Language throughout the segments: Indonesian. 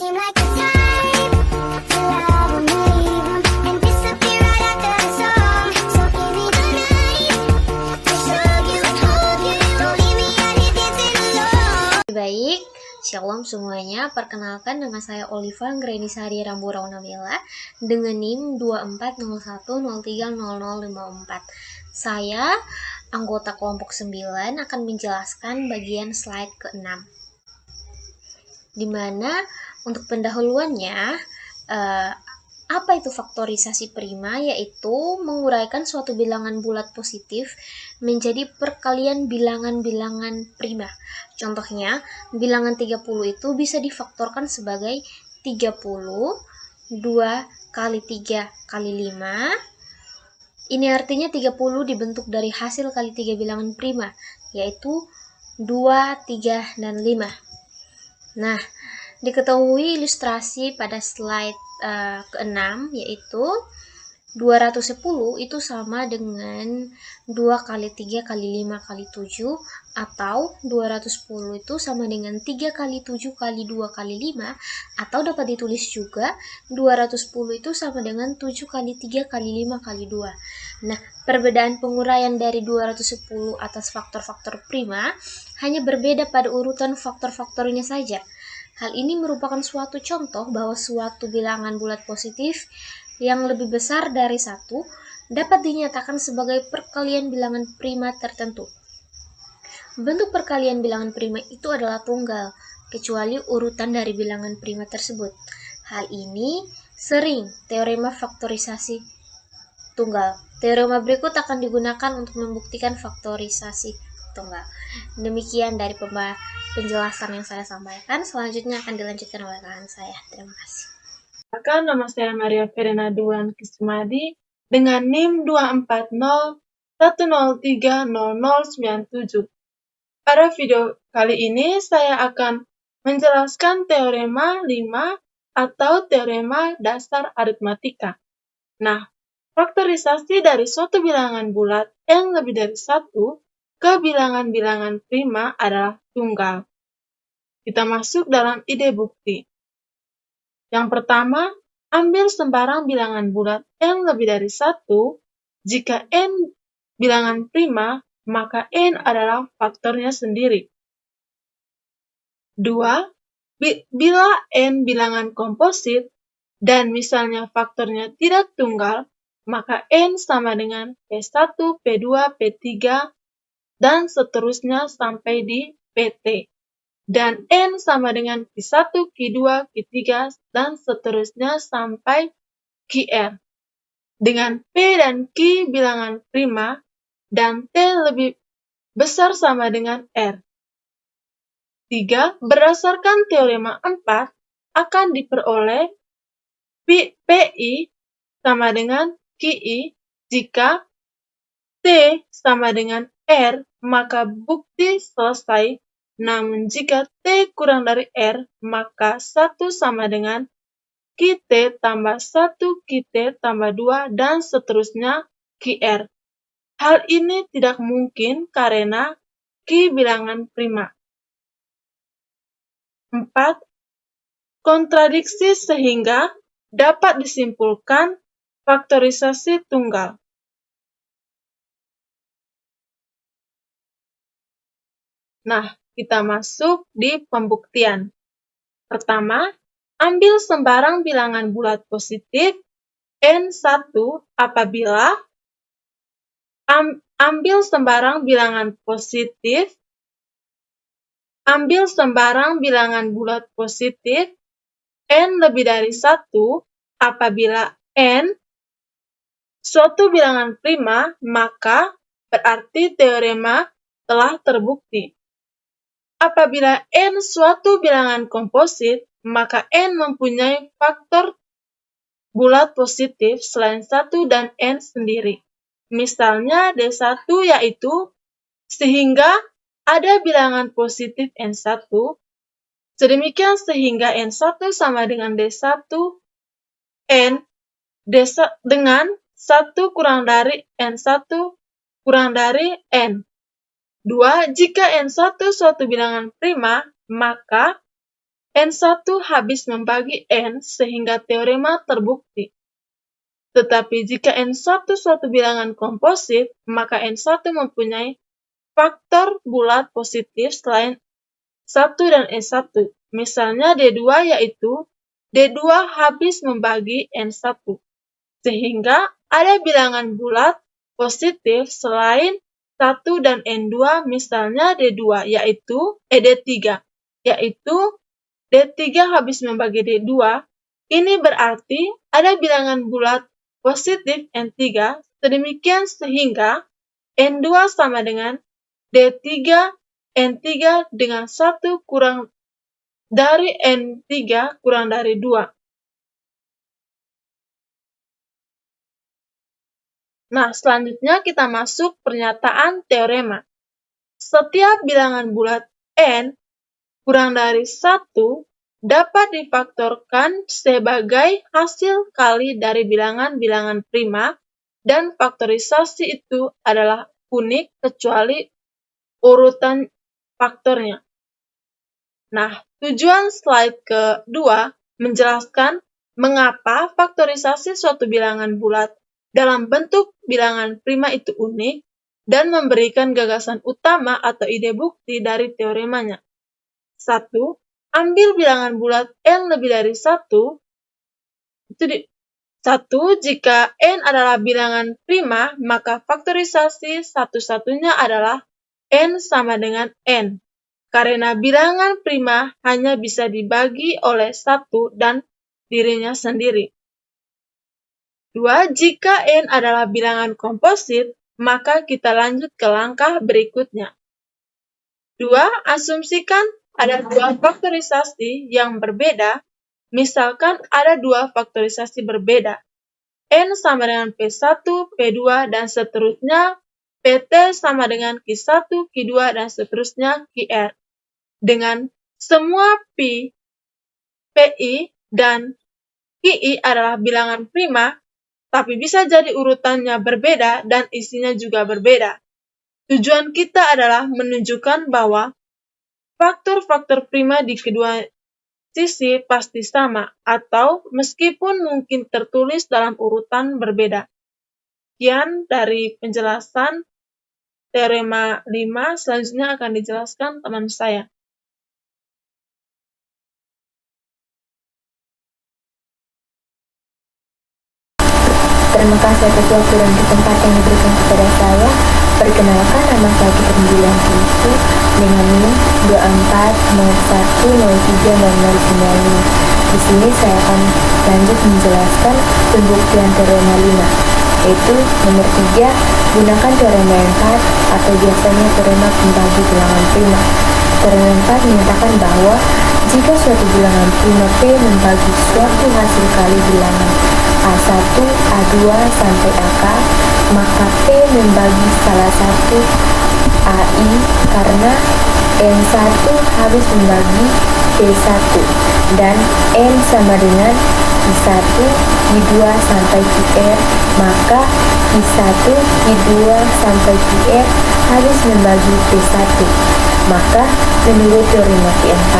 seem like the type to love 'em, leave 'em, and disappear right after the song. So give me the night to show you, hold you, don't leave me out here dancing alone. Baik, shalom semuanya. Perkenalkan, nama saya Oliva Ngrenisari Ramburau Nabila dengan NIM 2401030054. Saya anggota kelompok 9 akan menjelaskan bagian slide ke-6. Dimana untuk pendahuluannya, apa itu faktorisasi prima? Yaitu menguraikan suatu bilangan bulat positif menjadi perkalian bilangan-bilangan prima. Contohnya, bilangan 30 itu bisa difaktorkan sebagai 30, 2 kali 3 kali 5. Ini artinya 30 dibentuk dari hasil kali 3 bilangan prima, yaitu 2, 3, dan 5. Nah, diketahui ilustrasi pada slide ke-6, yaitu 210 itu sama dengan 2 kali 3 kali 5 kali 7, atau 210 itu sama dengan 3 kali 7 kali 2 kali 5, atau dapat ditulis juga 210 itu sama dengan 7 kali 3 kali 5 kali 2. Nah, perbedaan penguraian dari 210 atas faktor-faktor prima hanya berbeda pada urutan faktor-faktornya saja. Hal ini merupakan suatu contoh bahwa suatu bilangan bulat positif yang lebih besar dari 1 dapat dinyatakan sebagai perkalian bilangan prima tertentu. Bentuk perkalian bilangan prima itu adalah tunggal, kecuali urutan dari bilangan prima tersebut. Hal ini sering teorema faktorisasi tunggal. Teorema berikut akan digunakan untuk membuktikan faktorisasi tunggal. Demikian dari penjelasan yang saya sampaikan. Selanjutnya akan dilanjutkan oleh rekan saya. Terima kasih. Nama saya Maria Verena Duan Kismadi dengan NIM 24010300097. Pada video kali ini saya akan menjelaskan teorema 5 atau teorema dasar aritmatika. Nah, faktorisasi dari suatu bilangan bulat yang lebih dari 1 ke bilangan-bilangan prima adalah tunggal. Kita masuk dalam ide bukti. Yang pertama, ambil sembarang bilangan bulat yang lebih dari 1. Jika n bilangan prima, maka n adalah faktornya sendiri. 2. Bila n bilangan komposit dan misalnya faktornya tidak tunggal, maka n sama dengan P1, P2, P3, dan seterusnya sampai di PT. Dan n sama dengan Q1, Q2, Q3, dan seterusnya sampai Qr. Dengan P dan Q bilangan prima, dan T lebih besar sama dengan R. 3. Berdasarkan teorema 4, akan diperoleh PI sama dengan QI jika T sama dengan R, maka bukti selesai. Namun jika T kurang dari R, maka 1 sama dengan QT tambah 1, QT tambah 2, dan seterusnya QR. Hal ini tidak mungkin karena Q bilangan prima. 4. Kontradiksi sehingga dapat disimpulkan faktorisasi tunggal. Nah, kita masuk di pembuktian. Pertama, ambil sembarang bilangan bulat positif N1 apabila ambil sembarang bilangan bulat positif N lebih dari 1 apabila N suatu bilangan prima, maka berarti teorema telah terbukti. Apabila N suatu bilangan komposit, maka N mempunyai faktor bulat positif selain 1 dan N sendiri. Misalnya D1 yaitu sehingga ada bilangan positif N1, sedemikian sehingga N1 sama dengan D1 N dengan 1 kurang dari N1 kurang dari N. 2. Jika N1 suatu bilangan prima, maka N1 habis membagi N sehingga teorema terbukti. Tetapi jika N1 suatu bilangan komposit, maka N1 mempunyai faktor bulat positif selain 1 dan N1. Misalnya D2 yaitu D2 habis membagi N1. Sehingga ada bilangan bulat positif selain 1 dan N2, misalnya D3 yaitu D3 habis membagi D2. Ini berarti ada bilangan bulat positif N3 sedemikian sehingga N2 sama dengan D3 N3 dengan 1 kurang dari N3 kurang dari 2. Nah, selanjutnya kita masuk pernyataan teorema. Setiap bilangan bulat N kurang dari 1 dapat difaktorkan sebagai hasil kali dari bilangan-bilangan prima, dan faktorisasi itu adalah unik kecuali urutan faktornya. Nah, tujuan slide kedua menjelaskan mengapa faktorisasi suatu bilangan bulat dalam bentuk bilangan prima itu unik dan memberikan gagasan utama atau ide bukti dari teoremanya. 1. Ambil bilangan bulat N lebih dari 1. Jika N adalah bilangan prima, maka faktorisasi satu-satunya adalah N sama dengan N. Karena bilangan prima hanya bisa dibagi oleh 1 dan dirinya sendiri. 2. Jika N adalah bilangan komposit, maka kita lanjut ke langkah berikutnya. 2. Asumsikan ada 2 faktorisasi yang berbeda. Misalkan ada 2 faktorisasi berbeda. N sama dengan P1, P2, dan seterusnya. PT sama dengan Q1, Q2, dan seterusnya Qr. Dengan semua Pi, Pi, dan Qi adalah bilangan prima, tapi bisa jadi urutannya berbeda dan isinya juga berbeda. Tujuan kita adalah menunjukkan bahwa faktor-faktor prima di kedua sisi pasti sama, atau meskipun mungkin tertulis dalam urutan berbeda. Sekian dari penjelasan teorema 5, selanjutnya akan dijelaskan teman saya. Terima kasih atas waktu dan kesempatan yang diberikan kepada saya. Perkenalkan, nama saya Kependilan Kristu dengan NIM 2401030095. Di sini saya akan lanjut menjelaskan pembuktian teorema 5, yaitu nomor 3, gunakan teorema 4 atau biasanya teorema pembagi bilangan prima. Teorema 4 menyatakan bahwa jika suatu bilangan prima P membagi suatu hasil kali bilangan A1, A2 sampai AK, maka P membagi salah satu AI karena N1 harus membagi P1 dan N sama dengan Q1, Q2 sampai Qr, maka Q1, Q2 sampai Qr harus membagi P1. Maka menurut teorema P4,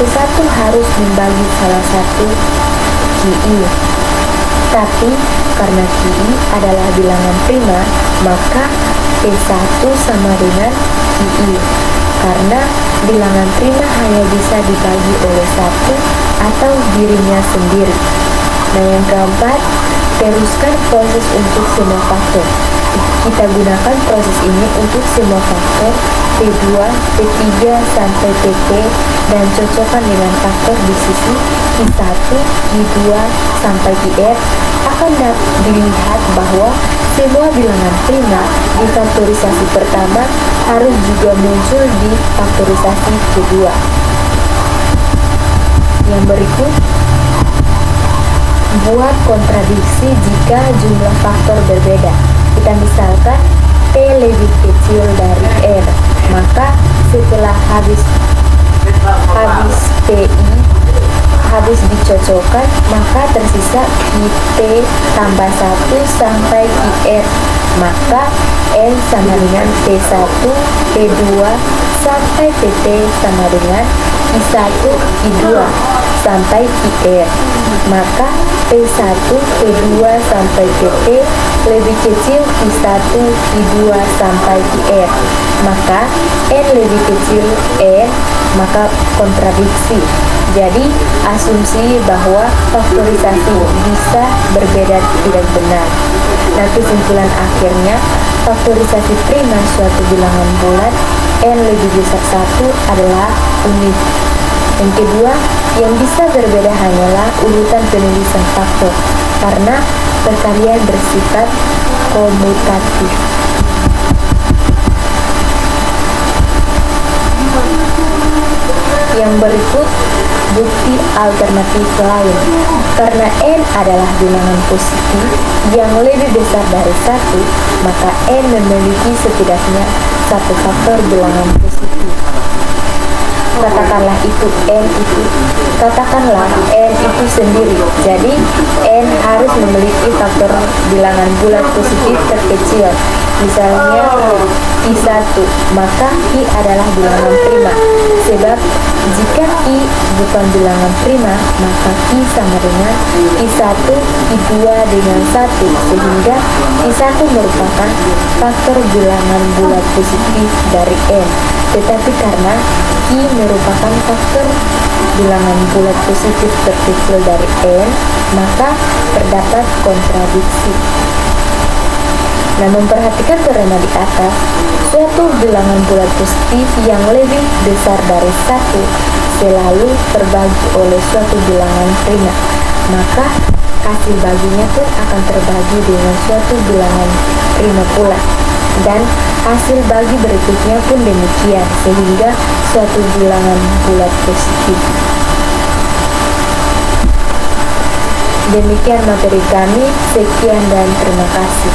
P1 harus membagi salah satu Qi. Tapi karena Qi adalah bilangan prima, maka P1 sama dengan Qi. Karena bilangan prima hanya bisa dibagi oleh 1 atau dirinya sendiri. Nah, yang keempat, teruskan proses untuk semua faktor. Kita gunakan proses ini untuk semua faktor P2, P3 sampai Pp dan cocokkan dengan faktor di sisi Q1, Q2 sampai Qr. Akan dilihat bahwa semua bilangan prima di faktorisasi pertama harus juga muncul di faktorisasi kedua. Yang berikut, buat kontradiksi jika jumlah faktor berbeda. Kita misalkan P lebih kecil dari R, maka setelah habis PI habis dicocokkan, maka tersisa P tambah 1 sampai Qr, maka N sama dengan P1, P2 sampai Pp sama dengan I1, I2 sampai IR. Maka P1, P2 sampai PP lebih kecil I1, I2 sampai IR. Maka N lebih kecil N, maka kontradiksi. Jadi asumsi bahwa faktorisasi bisa berbeda tidak benar. Nah, kesimpulan akhirnya faktorisasi prima suatu bilangan bulat N lebih besar 1 adalah unik. Yang kedua, yang bisa berbeda hanyalah urutan penulisan faktor, karena perkalian bersifat komutatif. Yang berikut bukti alternatif lain. Karena N adalah bilangan positif yang lebih besar dari 1, maka N memiliki setidaknya satu faktor bilangan positif. Katakanlah N itu sendiri. Jadi N harus memiliki faktor bilangan bulat positif terkecil. Misalnya I1, maka I adalah bilangan prima. Sebab jika I bukan bilangan prima, maka I sama dengan I1, I2 dengan 1, sehingga I1 merupakan faktor bilangan bulat positif dari N. Tetapi karena I merupakan faktor bilangan bulat positif terkecil dari N, maka terdapat kontradiksi. Nah, memperhatikan teorema di atas, suatu bilangan bulat positif yang lebih besar dari 1 selalu terbagi oleh suatu bilangan prima, maka hasil baginya pun akan terbagi dengan suatu bilangan prima pula. Dan hasil bagi berikutnya pun demikian, sehingga suatu bilangan bulat positif. Demikian materi kami, sekian dan terima kasih.